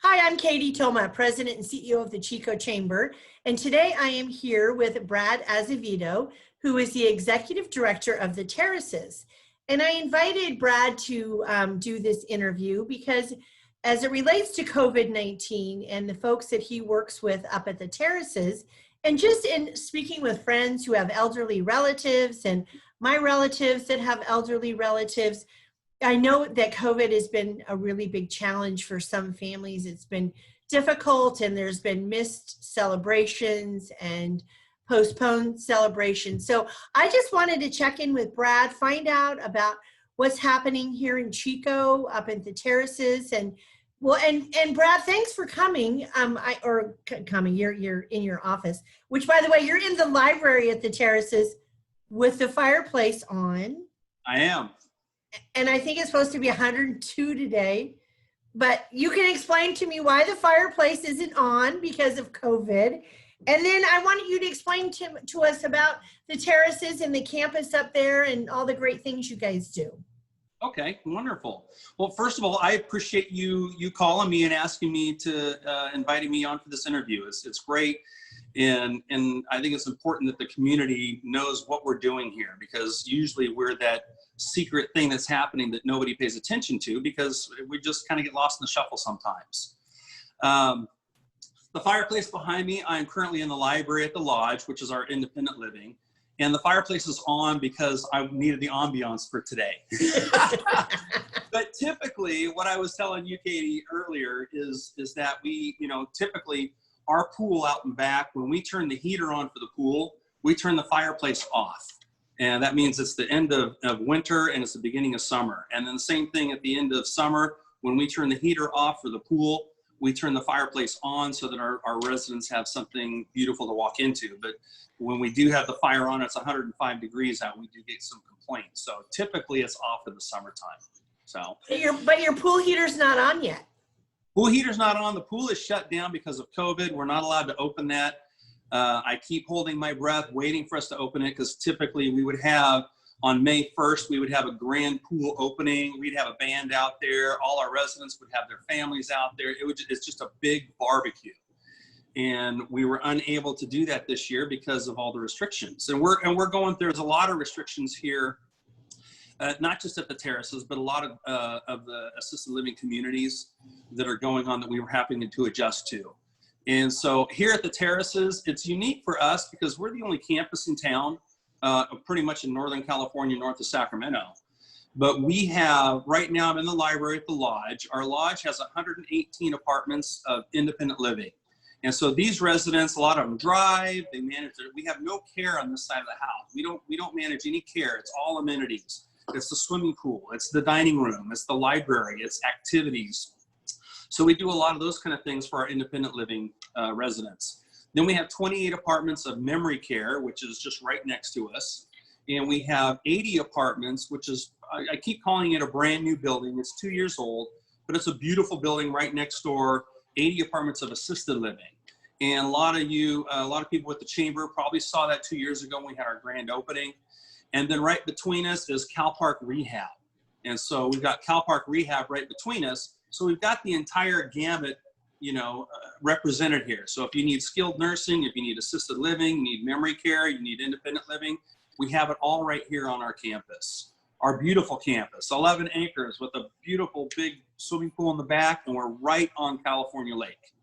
Hi, I'm Katy Thoma, President and CEO of the Chico Chamber, and today I am here with Brad Azevedo, who is the Executive Director of the Terraces. And I invited Brad to do this interview because as it relates to COVID-19 and the folks that he works with up at the Terraces, and just in speaking with friends who have elderly relatives and my relatives that have elderly relatives, I know that COVID has been a really big challenge for some families. It's been difficult and there's been missed celebrations and postponed celebrations. So I just wanted to check in with Brad, find out about what's happening here in Chico up at the Terraces. And well, and Brad, thanks for coming. You're in your office, which by the way, you're in the library at the Terraces with the fireplace on. I am. And I think it's supposed to be 102 today, but you can explain to me why the fireplace isn't on because of COVID. And then I wanted you to explain to us about the Terraces and the campus up there and all the great things you guys do. Okay, wonderful. Well, first of all, I appreciate you calling me and asking me to inviting me on for this interview. It's great. And I think it's important that the community knows what we're doing here, because usually we're that secret thing that's happening that nobody pays attention to because we just kind of get lost in the shuffle sometimes. The fireplace behind me, I'm currently in the library at the Lodge, which is our independent living. And the fireplace is on because I needed the ambiance for today. But typically, what I was telling you, Katie, earlier is that we, typically our pool out and back, when we turn the heater on for the pool, we turn the fireplace off. And that means it's the end of winter and it's the beginning of summer. And then the same thing at the end of summer, when we turn the heater off for the pool, we turn the fireplace on so that our residents have something beautiful to walk into. But when we do have the fire on, it's 105 degrees out, we do get some complaints. So typically it's off in the summertime. So. But your pool heater's not on yet. Pool heater's not on. The pool is shut down because of COVID. We're not allowed to open that. I keep holding my breath, waiting for us to open it, because typically we would have, on May 1st, we would have a grand pool opening. We'd have a band out there. All our residents would have their families out there. It's just a big barbecue. And we were unable to do that this year because of all the restrictions. And there's a lot of restrictions here, not just at the Terraces, but a lot of the assisted living communities that are going on that we were having to adjust to. And so here at the Terraces, it's unique for us because we're the only campus in town, pretty much in Northern California, north of Sacramento. But we have, right now I'm in the library at the Lodge. Our Lodge has 118 apartments of independent living. And so these residents, a lot of them drive, they manage we have no care on this side of the house. We don't manage any care. It's all amenities. It's the swimming pool, it's the dining room, it's the library, it's activities. So we do a lot of those kind of things for our independent living residents. Then we have 28 apartments of memory care, which is just right next to us. And we have 80 apartments, which is, I keep calling it a brand new building. It's 2 years old, but it's a beautiful building right next door, 80 apartments of assisted living. And a lot of people at the Chamber probably saw that 2 years ago when we had our grand opening. And then right between us is Cal Park Rehab. And so we've got Cal Park Rehab right between us. So we've got the entire gamut, represented here. So if you need skilled nursing, if you need assisted living, you need memory care, you need independent living, we have it all right here on our campus. Our beautiful campus, 11 acres with a beautiful big swimming pool in the back, and we're right on California Lake.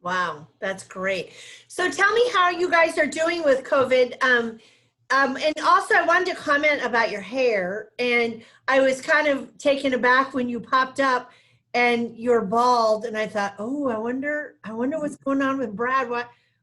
Wow, that's great. So tell me how you guys are doing with COVID. And also I wanted to comment about your hair, and I was kind of taken aback when you popped up and you're bald, and I thought, oh, I wonder what's going on with Brad.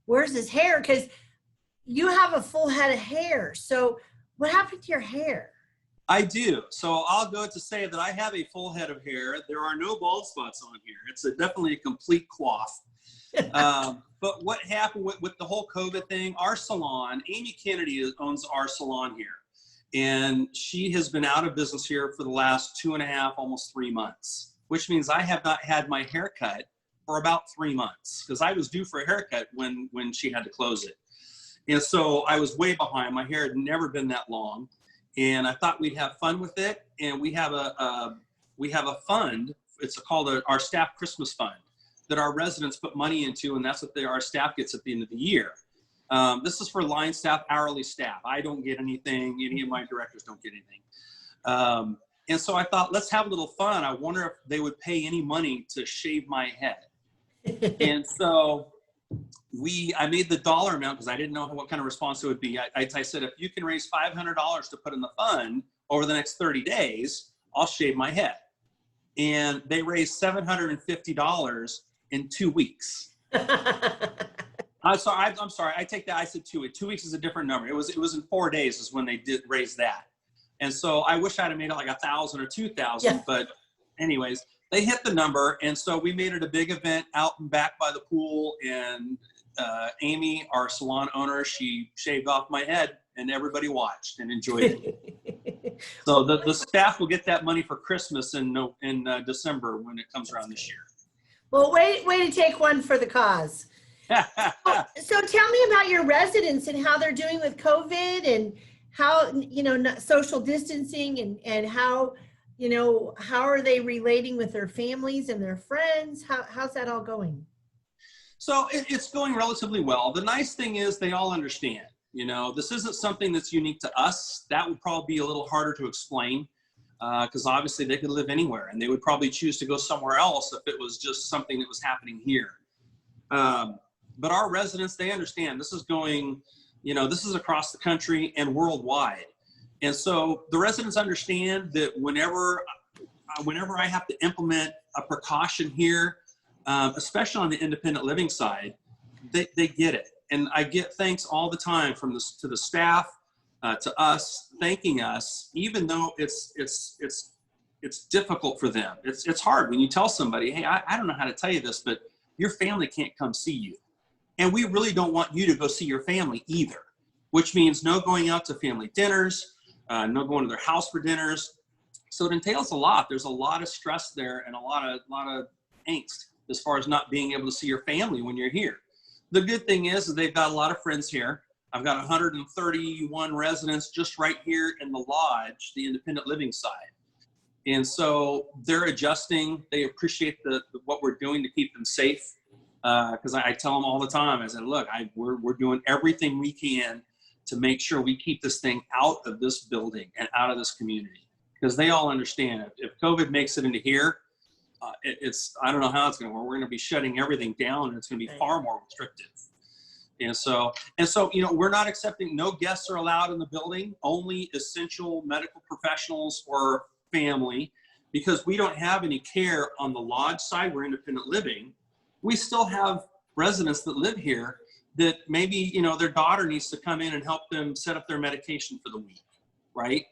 Where's his hair? Because you have a full head of hair. So what happened to your hair? I do. So I'll go to say that I have a full head of hair. There are no bald spots on here. It's definitely a complete coif. But what happened with the whole COVID thing, our salon, Amy Kennedy owns our salon here. And she has been out of business here for the last 2.5, almost 3 months, which means I have not had my haircut for about 3 months because I was due for a haircut when she had to close it. And so I was way behind. My hair had never been that long. And I thought we'd have fun with it. And we have a fund. It's called our staff Christmas fund. that our residents put money into, and that's what our staff gets at the end of the year. This is for line staff, hourly staff. I don't get anything. Any of my directors don't get anything. And so I thought, let's have a little fun. I wonder if they would pay any money to shave my head. And so I made the dollar amount because I didn't know what kind of response it would be. I said, if you can raise $500 to put in the fund over the next 30 days, I'll shave my head. And they raised $750 in 2 weeks. I'm sorry. I take that. I said 2 weeks. 2 weeks is a different number. It was in 4 days is when they did raise that. And so I wish I'd have made it like 1,000 or 2,000. Yeah. But anyways, they hit the number. And so we made it a big event out and back by the pool. And Amy, our salon owner, she shaved off my head and everybody watched and enjoyed it. So the staff will get that money for Christmas in December when it comes around this year. Well, way to take one for the cause. So tell me about your residents and how they're doing with COVID and how, social distancing and how, how are they relating with their families and their friends? How's that all going? So it's going relatively well. The nice thing is they all understand, this isn't something that's unique to us. That would probably be a little harder to explain because obviously they could live anywhere and they would probably choose to go somewhere else if it was just something that was happening here. But our residents, they understand this is going, this is across the country and worldwide. And so the residents understand that whenever I have to implement a precaution here, especially on the independent living side, they get it. And I get thanks all the time to the staff, to us, thanking us, even though it's difficult for them. It's hard when you tell somebody, hey, I don't know how to tell you this, but your family can't come see you. And we really don't want you to go see your family either, which means no going out to family dinners, no going to their house for dinners. So it entails a lot. There's a lot of stress there and a lot of angst as far as not being able to see your family when you're here. The good thing is they've got a lot of friends here. I've got 131 residents just right here in the lodge, the independent living side. And so they're adjusting. They appreciate what we're doing to keep them safe. Because I tell them all the time, I said, look, we're doing everything we can to make sure we keep this thing out of this building and out of this community. Because they all understand if COVID makes it into here, I don't know how it's going to work. We're going to be shutting everything down and it's going to be far more restrictive. And so, we're not accepting, no guests are allowed in the building, only essential medical professionals or family, because we don't have any care on the lodge side. We're independent living. We still have residents that live here that maybe, their daughter needs to come in and help them set up their medication for the week, right?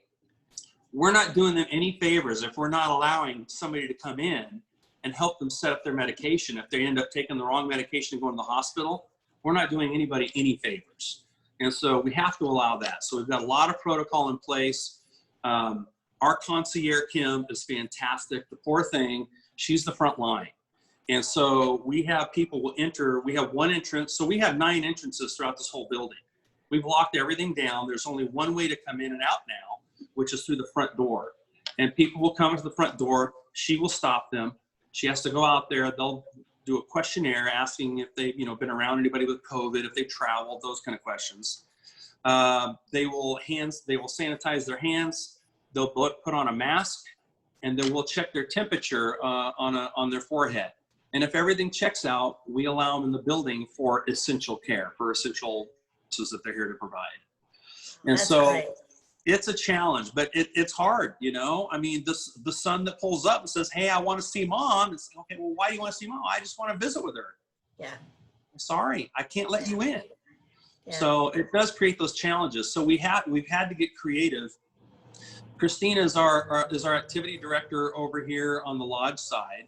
We're not doing them any favors if we're not allowing somebody to come in and help them set up their medication. If they end up taking the wrong medication and going to the hospital, we're not doing anybody any favors. And so we have to allow that. So we've got a lot of protocol in place. Our concierge, Kim, is fantastic. The poor thing, she's the front line. And so we have people will enter, we have one entrance. So we have 9 entrances throughout this whole building. We've locked everything down. There's only one way to come in and out now, which is through the front door. And people will come to the front door. She will stop them. She has to go out there. They'll do a questionnaire asking if they've been around anybody with COVID, if they've traveled, those kind of questions. They will sanitize their hands. They'll put on a mask, and then we'll check their temperature on their forehead. And if everything checks out, we allow them in the building for essential care, for essential services that they're here to provide. And That's so right. It's a challenge, but it's hard, I mean, the son that pulls up and says, hey, I want to see mom. It's okay, well, why do you want to see mom? I just want to visit with her. Yeah. Sorry, I can't let you in. Yeah. So it does create those challenges. So we've had to get creative. Christina is our activity director over here on the lodge side.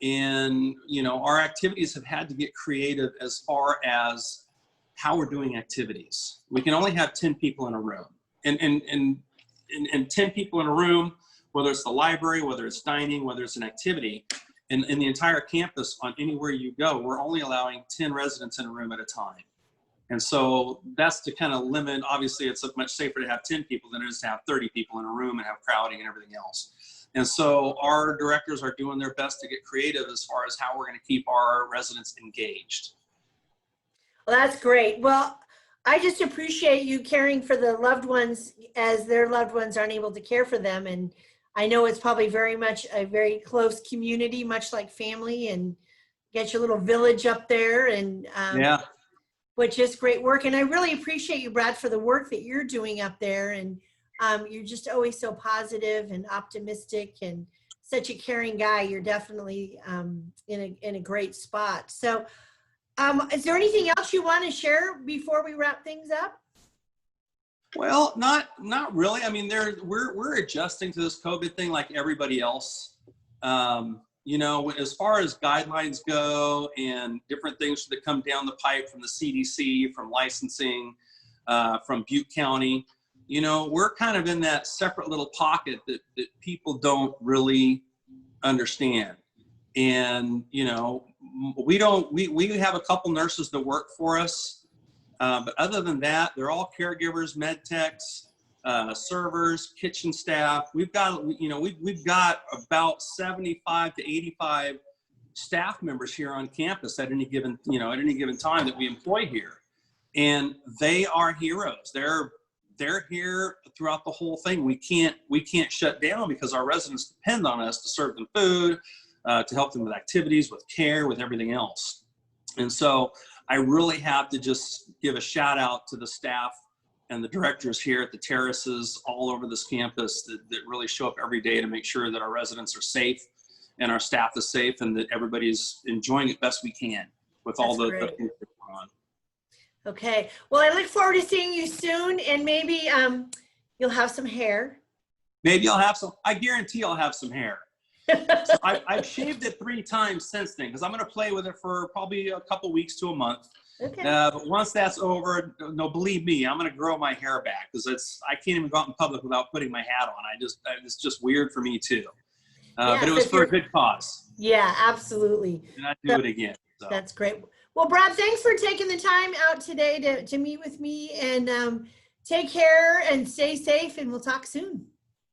And, our activities have had to get creative as far as how we're doing activities. We can only have 10 people in a room. And 10 people in a room, whether it's the library, whether it's dining, whether it's an activity, in the entire campus on anywhere you go, we're only allowing 10 residents in a room at a time. And so that's to kind of limit, obviously it's much safer to have 10 people than it is to have 30 people in a room and have crowding and everything else. And so our directors are doing their best to get creative as far as how we're going to keep our residents engaged. Well, that's great. Well, I just appreciate you caring for the loved ones as their loved ones aren't able to care for them. And I know it's probably very much a very close community, much like family, and get your little village up there, and Yeah. which is great work. And I really appreciate you, Brad, for the work that you're doing up there. And you're just always so positive and optimistic and such a caring guy. You're definitely in a great spot. So is there anything else you want to share before we wrap things up? Well, not really. I mean, we're adjusting to this COVID thing like everybody else. You know, as far as guidelines go and different things that come down the pipe from the CDC, from licensing, from Butte County, you know, we're kind of in that separate little pocket that people don't really understand. And, you know, we have a couple nurses that work for us. But other than that, they're all caregivers, med techs, servers, kitchen staff. We've got, you know, we've got about 75 to 85 staff members here on campus at any given, you know, at any given time that we employ here. And they are heroes. They're here throughout the whole thing. We can't shut down because our residents depend on us to serve them food, to help them with activities, with care, with everything else. And so I really have to just give a shout out to the staff and the directors here at the Terraces all over this campus that really show up every day to make sure that our residents are safe and our staff is safe and that everybody's enjoying it best we can with all the things that are going on. Okay. Well, I look forward to seeing you soon, and maybe you'll have some hair. Maybe I'll have some. I guarantee I'll have some hair. So I've shaved it 3 times since then because I'm going to play with it for probably a couple weeks to a month. Okay. But once that's over, no, believe me, I'm going to grow my hair back because I can't even go out in public without putting my hat on. It's just weird for me too. Yeah, but it was for a good cause. Yeah, absolutely. And I'd do it again. So. That's great. Well, Brad, thanks for taking the time out today to meet with me, and take care and stay safe, and we'll talk soon.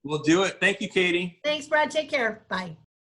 We'll do it. Thank you, Katie. Thanks, Brad. Take care. Bye.